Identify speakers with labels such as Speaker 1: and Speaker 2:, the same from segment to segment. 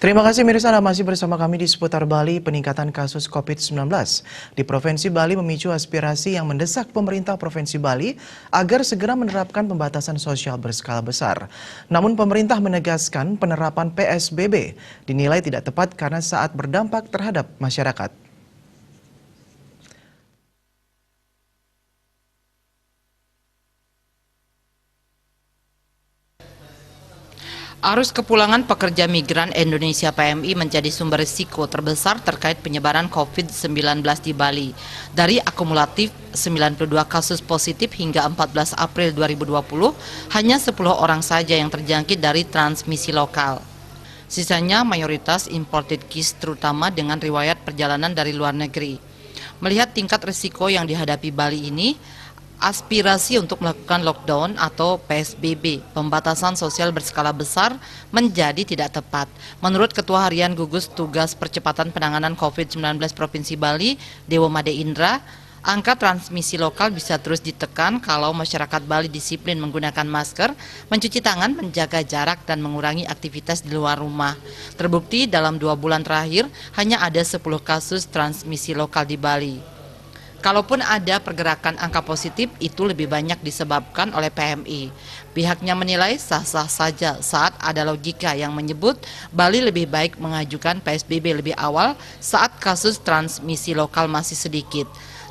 Speaker 1: Terima kasih Mirsa, Anda masih bersama kami di seputar Bali. Peningkatan kasus COVID-19 di Provinsi Bali memicu aspirasi yang mendesak pemerintah Provinsi Bali agar segera menerapkan pembatasan sosial berskala besar. Namun pemerintah menegaskan penerapan PSBB dinilai tidak tepat karena saat berdampak terhadap masyarakat.
Speaker 2: Arus kepulangan pekerja migran Indonesia PMI menjadi sumber risiko terbesar terkait penyebaran COVID-19 di Bali. Dari akumulatif 92 kasus positif hingga 14 April 2020, hanya 10 orang saja yang terjangkit dari transmisi lokal. Sisanya mayoritas imported case, terutama dengan riwayat perjalanan dari luar negeri. Melihat tingkat risiko yang dihadapi Bali ini, aspirasi untuk melakukan lockdown atau PSBB, pembatasan sosial berskala besar, menjadi tidak tepat. Menurut Ketua Harian Gugus Tugas Percepatan Penanganan COVID-19 Provinsi Bali, Dewo Made Indra, angka transmisi lokal bisa terus ditekan kalau masyarakat Bali disiplin menggunakan masker, mencuci tangan, menjaga jarak, dan mengurangi aktivitas di luar rumah. Terbukti dalam 2 bulan terakhir, hanya ada 10 kasus transmisi lokal di Bali. Kalaupun ada pergerakan angka positif, itu lebih banyak disebabkan oleh PMI. Pihaknya menilai sah-sah saja saat ada logika yang menyebut Bali lebih baik mengajukan PSBB lebih awal saat kasus transmisi lokal masih sedikit.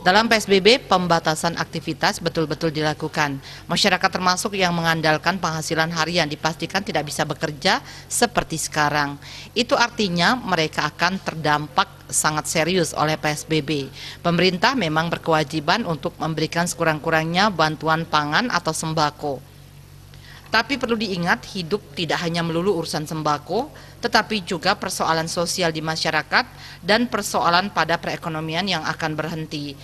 Speaker 2: Dalam PSBB, pembatasan aktivitas betul-betul dilakukan. Masyarakat termasuk yang mengandalkan penghasilan harian dipastikan tidak bisa bekerja seperti sekarang. Itu artinya mereka akan terdampak sangat serius oleh PSBB. Pemerintah memang berkewajiban untuk memberikan sekurang-kurangnya bantuan pangan atau sembako. Tapi perlu diingat, hidup tidak hanya melulu urusan sembako, tetapi juga persoalan sosial di masyarakat dan persoalan pada perekonomian yang akan berhenti.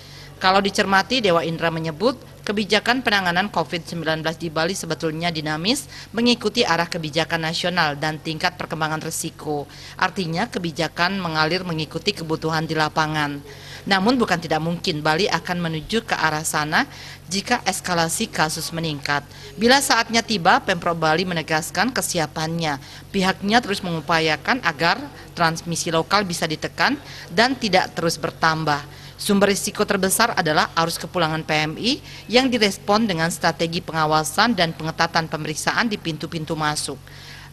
Speaker 2: Kalau dicermati, Dewa Indra menyebut kebijakan penanganan COVID-19 di Bali sebetulnya dinamis mengikuti arah kebijakan nasional dan tingkat perkembangan risiko. Artinya kebijakan mengalir mengikuti kebutuhan di lapangan. Namun bukan tidak mungkin Bali akan menuju ke arah sana jika eskalasi kasus meningkat. Bila saatnya tiba, Pemprov Bali menegaskan kesiapannya. Pihaknya terus mengupayakan agar transmisi lokal bisa ditekan dan tidak terus bertambah. Sumber risiko terbesar adalah arus kepulangan PMI yang direspon dengan strategi pengawasan dan pengetatan pemeriksaan di pintu-pintu masuk.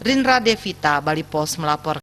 Speaker 2: Rindra Devita, Bali Post melaporkan.